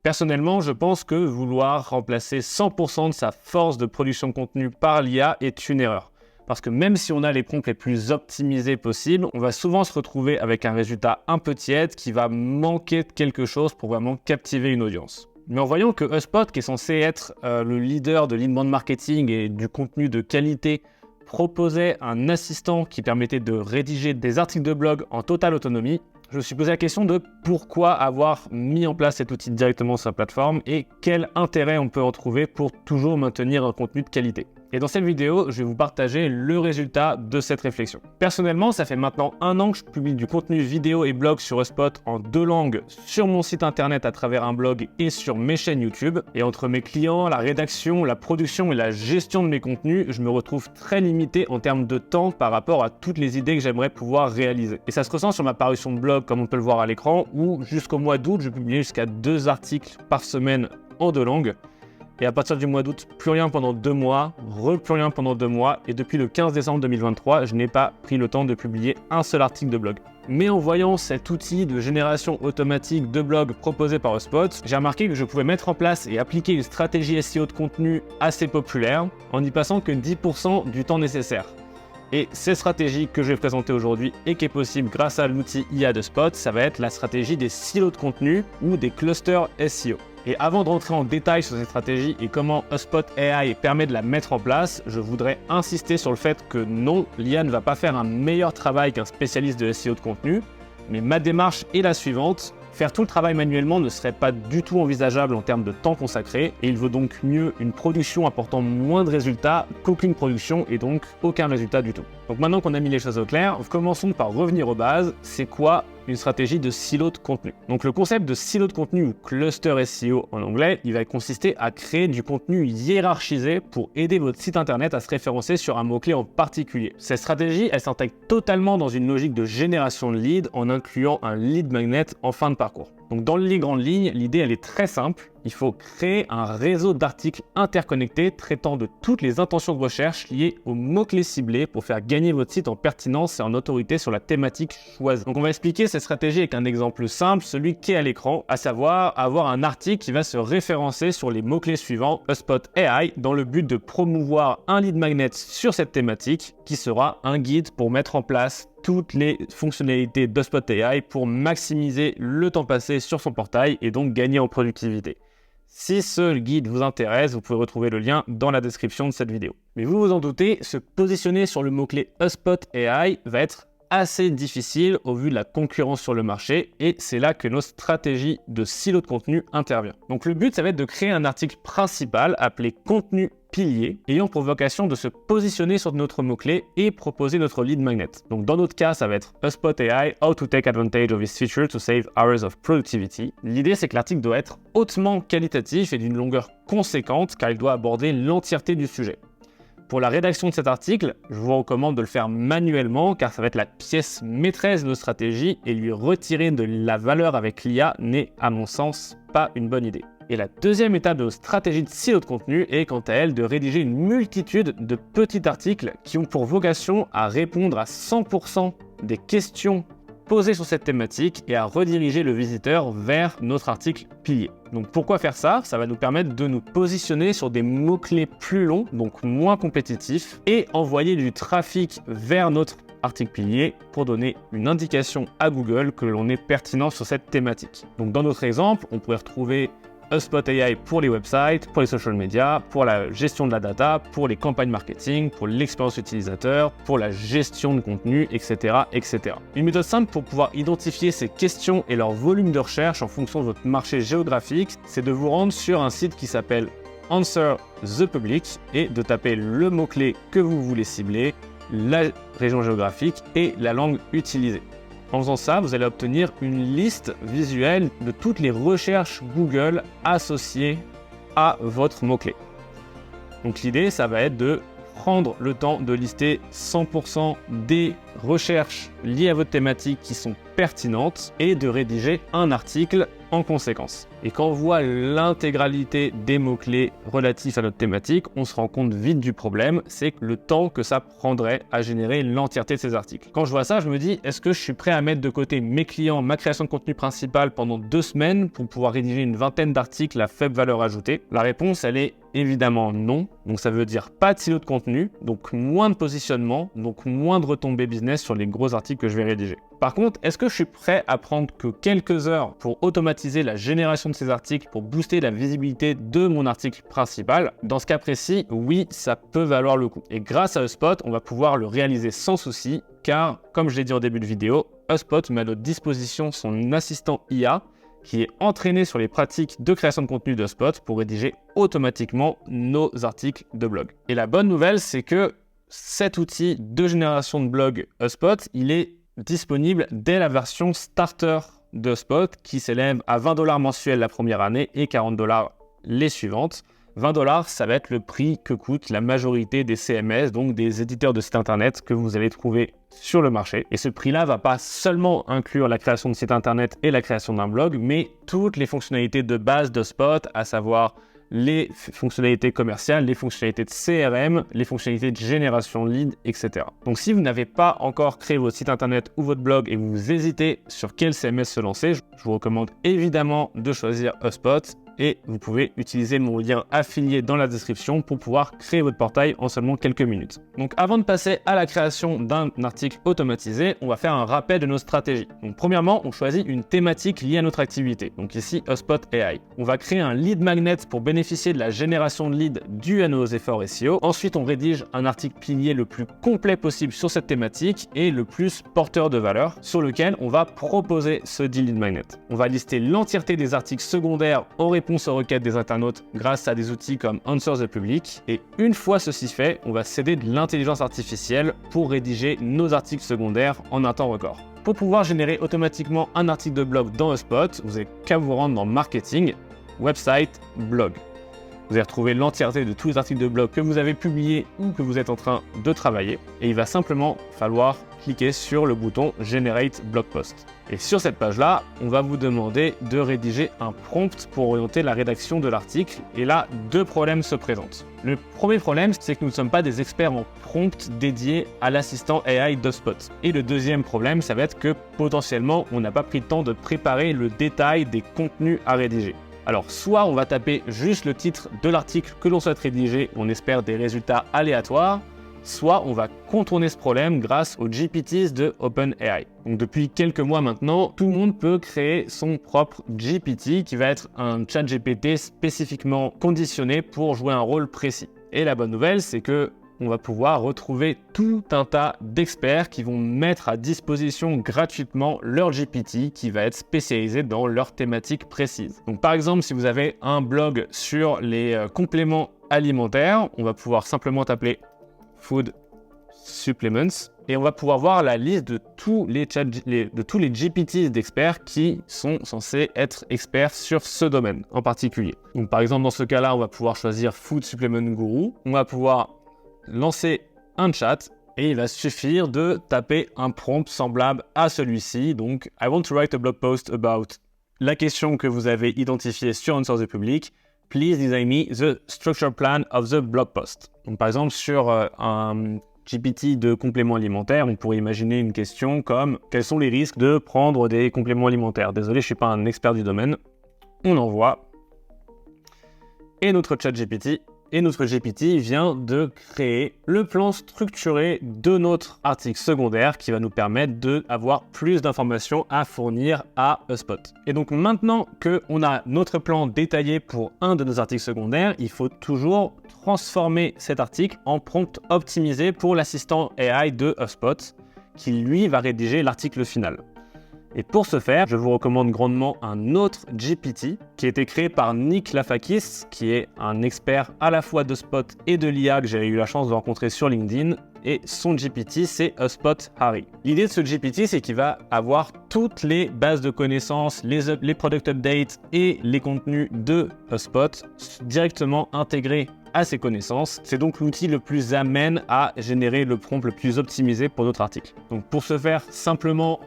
Personnellement, je pense que vouloir remplacer 100% de sa force de production de contenu par l'IA est une erreur. Parce que même si on a les prompts les plus optimisés possibles, on va souvent se retrouver avec un résultat un peu tiède qui va manquer de quelque chose pour vraiment captiver une audience. Mais en voyant que HubSpot, qui est censé être le leader de l'inbound marketing et du contenu de qualité, proposait un assistant qui permettait de rédiger des articles de blog en totale autonomie, je me suis posé la question de pourquoi avoir mis en place cet outil directement sur la plateforme et quel intérêt on peut en trouver pour toujours maintenir un contenu de qualité. Et dans cette vidéo, je vais vous partager le résultat de cette réflexion. Personnellement, ça fait maintenant 1 an que je publie du contenu vidéo et blog sur HubSpot en 2 langues sur mon site internet à travers un blog et sur mes chaînes YouTube. Et entre mes clients, la rédaction, la production et la gestion de mes contenus, je me retrouve très limité en termes de temps par rapport à toutes les idées que j'aimerais pouvoir réaliser. Et ça se ressent sur ma parution de blog, comme on peut le voir à l'écran, où jusqu'au mois d'août, je publiais jusqu'à 2 articles par semaine en 2 langues. Et à partir du mois d'août, plus rien pendant 2 mois, plus rien pendant 2 mois, et depuis le 15 décembre 2023, je n'ai pas pris le temps de publier un seul article de blog. Mais en voyant cet outil de génération automatique de blog proposé par HubSpot, j'ai remarqué que je pouvais mettre en place et appliquer une stratégie SEO de contenu assez populaire, en n'y passant que 10% du temps nécessaire. Et cette stratégie que je vais présenter aujourd'hui et qui est possible grâce à l'outil IA de HubSpot, ça va être la stratégie des silos de contenu ou des clusters SEO. Et avant de rentrer en détail sur cette stratégie et comment HubSpot AI permet de la mettre en place, je voudrais insister sur le fait que non, l'IA ne va pas faire un meilleur travail qu'un spécialiste de SEO de contenu, mais ma démarche est la suivante. Faire tout le travail manuellement ne serait pas du tout envisageable en termes de temps consacré, et il vaut donc mieux une production apportant moins de résultats qu'aucune production et donc aucun résultat du tout. Donc maintenant qu'on a mis les choses au clair, commençons par revenir aux bases. C'est quoi une stratégie de silo de contenu? Donc le concept de silo de contenu ou cluster SEO en anglais, il va consister à créer du contenu hiérarchisé pour aider votre site internet à se référencer sur un mot-clé en particulier. Cette stratégie, elle s'intègre totalement dans une logique de génération de leads en incluant un lead magnet en fin de parcours. Donc dans les grandes lignes, l'idée elle est très simple. Il faut créer un réseau d'articles interconnectés traitant de toutes les intentions de recherche liées aux mots-clés ciblés pour faire gagner votre site en pertinence et en autorité sur la thématique choisie. Donc on va expliquer cette stratégie avec un exemple simple, celui qui est à l'écran, à savoir avoir un article qui va se référencer sur les mots-clés suivants HubSpot AI dans le but de promouvoir un lead magnet sur cette thématique qui sera un guide pour mettre en place toutes les fonctionnalités d'HubSpot AI pour maximiser le temps passé sur son portail et donc gagner en productivité. Si ce guide vous intéresse, vous pouvez retrouver le lien dans la description de cette vidéo. Mais vous vous en doutez, se positionner sur le mot-clé HubSpot AI va être assez difficile au vu de la concurrence sur le marché et c'est là que notre stratégie de silo de contenu intervient. Donc le but, ça va être de créer un article principal appelé contenu pilier ayant pour vocation de se positionner sur notre mot-clé et proposer notre lead magnet. Donc dans notre cas, ça va être HubSpot AI, How to take advantage of this feature to save hours of productivity. L'idée, c'est que l'article doit être hautement qualitatif et d'une longueur conséquente car il doit aborder l'entièreté du sujet. Pour la rédaction de cet article, je vous recommande de le faire manuellement car ça va être la pièce maîtresse de notre stratégie et lui retirer de la valeur avec l'IA n'est, à mon sens, pas une bonne idée. Et la deuxième étape de notre stratégie de silo de contenu est quant à elle de rédiger une multitude de petits articles qui ont pour vocation à répondre à 100% des questions posées sur cette thématique et à rediriger le visiteur vers notre article pilier. Donc pourquoi faire ça? Ça va nous permettre de nous positionner sur des mots-clés plus longs, donc moins compétitifs, et envoyer du trafic vers notre article pilier pour donner une indication à Google que l'on est pertinent sur cette thématique. Donc dans notre exemple, on pourrait retrouver HubSpot AI pour les websites, pour les social media, pour la gestion de la data, pour les campagnes marketing, pour l'expérience utilisateur, pour la gestion de contenu, etc., etc. Une méthode simple pour pouvoir identifier ces questions et leur volume de recherche en fonction de votre marché géographique, c'est de vous rendre sur un site qui s'appelle Answer the Public et de taper le mot-clé que vous voulez cibler, la région géographique et la langue utilisée. En faisant ça, vous allez obtenir une liste visuelle de toutes les recherches Google associées à votre mot-clé. Donc l'idée, ça va être de prendre le temps de lister 100% des recherches liées à votre thématique qui sont pertinentes et de rédiger un article en conséquence. Et quand on voit l'intégralité des mots-clés relatifs à notre thématique, on se rend compte vite du problème, c'est le temps que ça prendrait à générer l'entièreté de ces articles. Quand je vois ça, je me dis, est-ce que je suis prêt à mettre de côté mes clients, ma création de contenu principale pendant 2 semaines pour pouvoir rédiger une vingtaine d'articles à faible valeur ajoutée? La réponse, elle est évidemment non. Donc ça veut dire pas de silo de contenu, donc moins de positionnement, donc moins de retombées business sur les gros articles que je vais rédiger. Par contre, est-ce que je suis prêt à prendre que quelques heures pour automatiser la génération de ces articles, pour booster la visibilité de mon article principal? Dans ce cas précis, oui, ça peut valoir le coup. Et grâce à HubSpot, on va pouvoir le réaliser sans souci, car, comme je l'ai dit en début de vidéo, HubSpot met à notre disposition son assistant IA, qui est entraîné sur les pratiques de création de contenu de HubSpot pour rédiger automatiquement nos articles de blog. Et la bonne nouvelle, c'est que cet outil de génération de blog HubSpot, il est disponible dès la version starter de HubSpot qui s'élève à 20 $ mensuels la première année et 40 $ les suivantes. 20 $, ça va être le prix que coûte la majorité des CMS, donc des éditeurs de sites internet que vous allez trouver sur le marché. Et ce prix-là va pas seulement inclure la création de site internet et la création d'un blog, mais toutes les fonctionnalités de base de HubSpot, à savoir les fonctionnalités commerciales, les fonctionnalités de CRM, les fonctionnalités de génération de leads, etc. Donc si vous n'avez pas encore créé votre site internet ou votre blog et vous hésitez sur quel CMS se lancer, je vous recommande évidemment de choisir HubSpot. Et vous pouvez utiliser mon lien affilié dans la description pour pouvoir créer votre portail en seulement quelques minutes. Donc avant de passer à la création d'un article automatisé, on va faire un rappel de nos stratégies. Donc premièrement, on choisit une thématique liée à notre activité. Donc ici, HubSpot AI. On va créer un lead magnet pour bénéficier de la génération de leads due à nos efforts SEO. Ensuite, on rédige un article pilier le plus complet possible sur cette thématique et le plus porteur de valeur sur lequel on va proposer ce lead magnet. On va lister l'entièreté des articles secondaires en réponse aux requêtes des internautes grâce à des outils comme Answer the Public. Et une fois ceci fait, on va s'aider de l'intelligence artificielle pour rédiger nos articles secondaires en un temps record. Pour pouvoir générer automatiquement un article de blog dans HubSpot, vous n'avez qu'à vous rendre dans Marketing, Website, Blog. Vous allez retrouver l'entièreté de tous les articles de blog que vous avez publiés ou que vous êtes en train de travailler. Et il va simplement falloir cliquer sur le bouton Generate Blog Post. Et sur cette page-là, on va vous demander de rédiger un prompt pour orienter la rédaction de l'article. Et là, 2 problèmes se présentent. Le premier problème, c'est que nous ne sommes pas des experts en prompt dédiés à l'assistant AI d'HubSpot. Et le deuxième problème, ça va être que potentiellement, on n'a pas pris le temps de préparer le détail des contenus à rédiger. Alors, soit on va taper juste le titre de l'article que l'on souhaite rédiger, on espère des résultats aléatoires, soit on va contourner ce problème grâce aux GPTs de OpenAI. Donc depuis quelques mois maintenant, tout le monde peut créer son propre GPT qui va être un chat GPT spécifiquement conditionné pour jouer un rôle précis. Et la bonne nouvelle, c'est que on va pouvoir retrouver tout un tas d'experts qui vont mettre à disposition gratuitement leur GPT qui va être spécialisé dans leur thématique précise. Donc par exemple, si vous avez un blog sur les compléments alimentaires, on va pouvoir simplement taper Food Supplements et on va pouvoir voir la liste de tous les GPTs d'experts qui sont censés être experts sur ce domaine en particulier. Donc par exemple, dans ce cas-là, on va pouvoir choisir Food Supplement Guru. On va pouvoir lancer un chat et il va suffire de taper un prompt semblable à celui-ci. Donc, I want to write a blog post about la question que vous avez identifiée sur Answer the Public. Please design me the structure plan of the blog post. Donc, par exemple, sur un GPT de compléments alimentaires, on pourrait imaginer une question comme quels sont les risques de prendre des compléments alimentaires? Désolé, je ne suis pas un expert du domaine. On envoie. Et notre chat GPT. Et notre GPT vient de créer le plan structuré de notre article secondaire qui va nous permettre d'avoir plus d'informations à fournir à HubSpot. Et donc maintenant qu'on a notre plan détaillé pour un de nos articles secondaires, il faut toujours transformer cet article en prompt optimisé pour l'assistant AI de HubSpot qui lui va rédiger l'article final. Et pour ce faire, je vous recommande grandement un autre GPT qui a été créé par Nick Lafakis, qui est un expert à la fois de HubSpot et de l'IA que j'ai eu la chance de rencontrer sur LinkedIn. Et son GPT, c'est HubSpot Harry. L'idée de ce GPT, c'est qu'il va avoir toutes les bases de connaissances, les product updates et les contenus de HubSpot directement intégrés à ses connaissances. C'est donc l'outil le plus amène à générer le prompt le plus optimisé pour notre article. Donc pour ce faire, simplement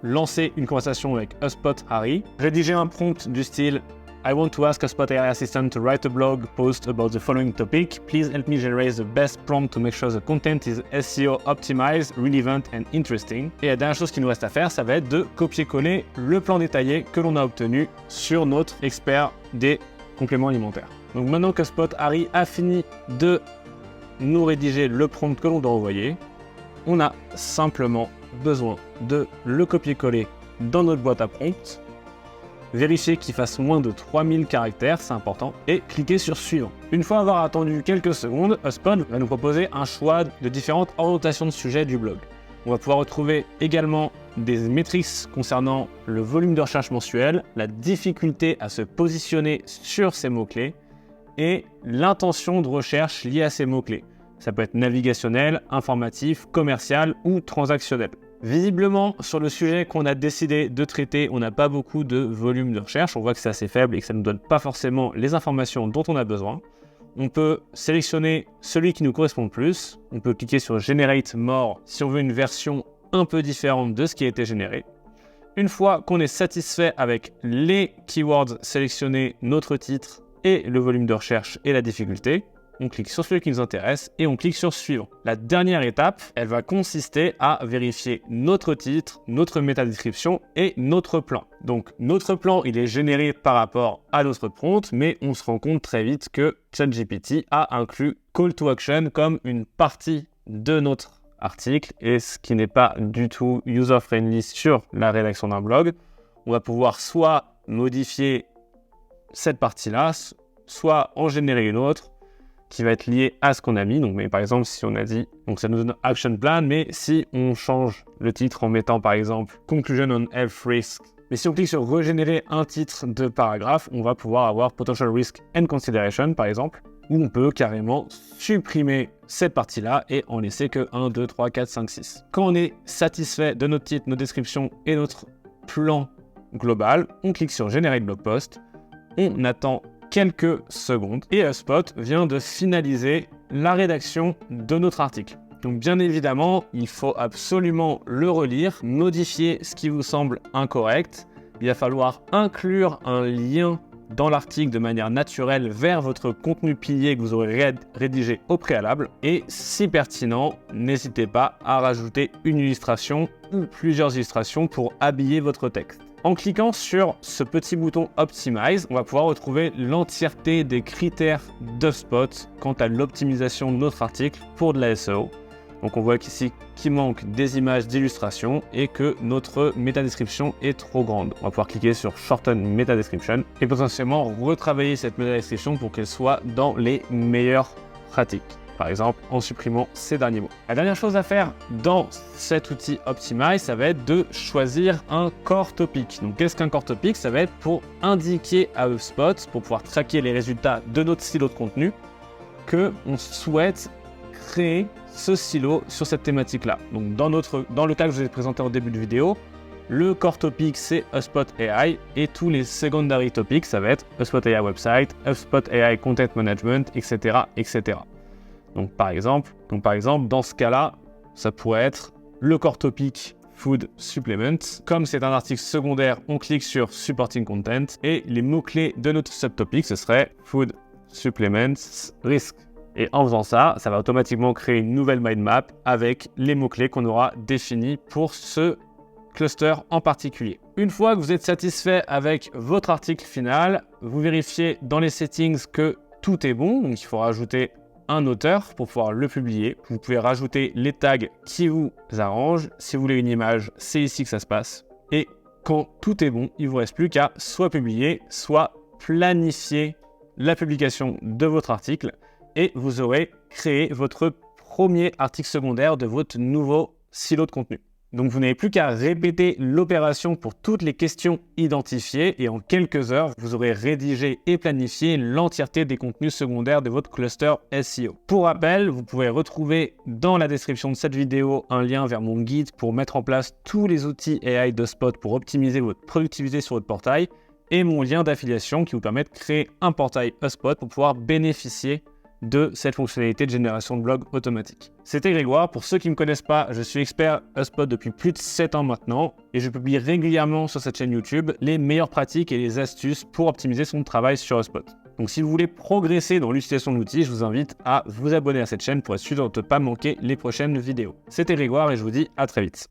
lancer une conversation avec HubSpot Harry, rédiger un prompt du style I want to ask HubSpot AI Assistant to write a blog post about the following topic. Please help me generate the best prompt to make sure the content is SEO optimized, relevant and interesting. Et la dernière chose qu'il nous reste à faire, ça va être de copier-coller le plan détaillé que l'on a obtenu sur notre expert des compléments alimentaires. Donc maintenant que HubSpot Harry a fini de nous rédiger le prompt que l'on doit envoyer, on a simplement besoin de le copier-coller dans notre boîte à prompt, vérifier qu'il fasse moins de 3000 caractères, c'est important, et cliquer sur suivant. Une fois avoir attendu quelques secondes, HubSpot va nous proposer un choix de différentes orientations de sujets du blog. On va pouvoir retrouver également des métriques concernant le volume de recherche mensuel, la difficulté à se positionner sur ces mots-clés et l'intention de recherche liée à ces mots-clés. Ça peut être navigationnel, informatif, commercial ou transactionnel. Visiblement, sur le sujet qu'on a décidé de traiter, on n'a pas beaucoup de volume de recherche. On voit que c'est assez faible et que ça ne nous donne pas forcément les informations dont on a besoin. On peut sélectionner celui qui nous correspond le plus. On peut cliquer sur Generate More si on veut une version un peu différente de ce qui a été généré. Une fois qu'on est satisfait avec les keywords sélectionnés, notre titre et le volume de recherche et la difficulté, on clique sur celui qui nous intéresse et on clique sur suivant. La dernière étape, elle va consister à vérifier notre titre, notre métadescription et notre plan. Donc notre plan, il est généré par rapport à notre prompt, mais on se rend compte très vite que ChatGPT a inclus Call to Action comme une partie de notre article, et ce qui n'est pas du tout user-friendly sur la rédaction d'un blog. On va pouvoir soit modifier cette partie-là, soit en générer une autre, qui va être lié à ce qu'on a mis. Donc, mais par exemple, si on a dit, donc ça nous donne Action Plan, mais si on change le titre en mettant par exemple Conclusion on Health Risk, mais si on clique sur régénérer un titre de paragraphe, on va pouvoir avoir Potential Risk and Consideration par exemple, où on peut carrément supprimer cette partie-là et en laisser que 1, 2, 3, 4, 5, 6. Quand on est satisfait de notre titre, notre description et notre plan global, on clique sur Generate Blog Post, on attend quelques secondes et HubSpot vient de finaliser la rédaction de notre article. Donc bien évidemment, il faut absolument le relire, modifier ce qui vous semble incorrect. Il va falloir inclure un lien dans l'article de manière naturelle vers votre contenu pilier que vous aurez rédigé au préalable. Et si pertinent, n'hésitez pas à rajouter une illustration ou plusieurs illustrations pour habiller votre texte. En cliquant sur ce petit bouton Optimize, on va pouvoir retrouver l'entièreté des critères d'HubSpot quant à l'optimisation de notre article pour de la SEO. Donc on voit qu'ici qu'il manque des images d'illustration et que notre métadescription est trop grande. On va pouvoir cliquer sur Shorten Metadescription et potentiellement retravailler cette métadescription pour qu'elle soit dans les meilleures pratiques. Par exemple, en supprimant ces derniers mots. La dernière chose à faire dans cet outil Optimize, ça va être de choisir un core topic. Donc, qu'est-ce qu'un core topic? Ça va être pour indiquer à HubSpot, pour pouvoir traquer les résultats de notre silo de contenu, qu'on souhaite créer ce silo sur cette thématique-là. Donc, dans le cas que je vous ai présenté en début de vidéo, le core topic, c'est HubSpot AI et tous les secondary topics, ça va être HubSpot AI Website, HubSpot AI Content Management, etc., etc. Donc par exemple, dans ce cas-là, ça pourrait être le core topic Food Supplements. Comme c'est un article secondaire, on clique sur Supporting Content et les mots-clés de notre subtopic, ce serait Food Supplements Risk. Et en faisant ça, ça va automatiquement créer une nouvelle mind map avec les mots-clés qu'on aura définis pour ce cluster en particulier. Une fois que vous êtes satisfait avec votre article final, vous vérifiez dans les settings que tout est bon. Donc il faut rajouter un auteur pour pouvoir le publier. Vous pouvez rajouter les tags qui vous arrangent. Si vous voulez une image, c'est ici que ça se passe. Et quand tout est bon, il ne vous reste plus qu'à soit publier, soit planifier la publication de votre article et vous aurez créé votre premier article secondaire de votre nouveau silo de contenu. Donc vous n'avez plus qu'à répéter l'opération pour toutes les questions identifiées et en quelques heures, vous aurez rédigé et planifié l'entièreté des contenus secondaires de votre cluster SEO. Pour rappel, vous pouvez retrouver dans la description de cette vidéo un lien vers mon guide pour mettre en place tous les outils AI d'HubSpot pour optimiser votre productivité sur votre portail et mon lien d'affiliation qui vous permet de créer un portail HubSpot pour pouvoir bénéficier de cette fonctionnalité de génération de blog automatique. C'était Grégoire. Pour ceux qui ne me connaissent pas, je suis expert HubSpot depuis plus de 7 ans maintenant et je publie régulièrement sur cette chaîne YouTube les meilleures pratiques et les astuces pour optimiser son travail sur HubSpot. Donc si vous voulez progresser dans l'utilisation de l'outil, je vous invite à vous abonner à cette chaîne pour être sûr de ne pas manquer les prochaines vidéos. C'était Grégoire et je vous dis à très vite.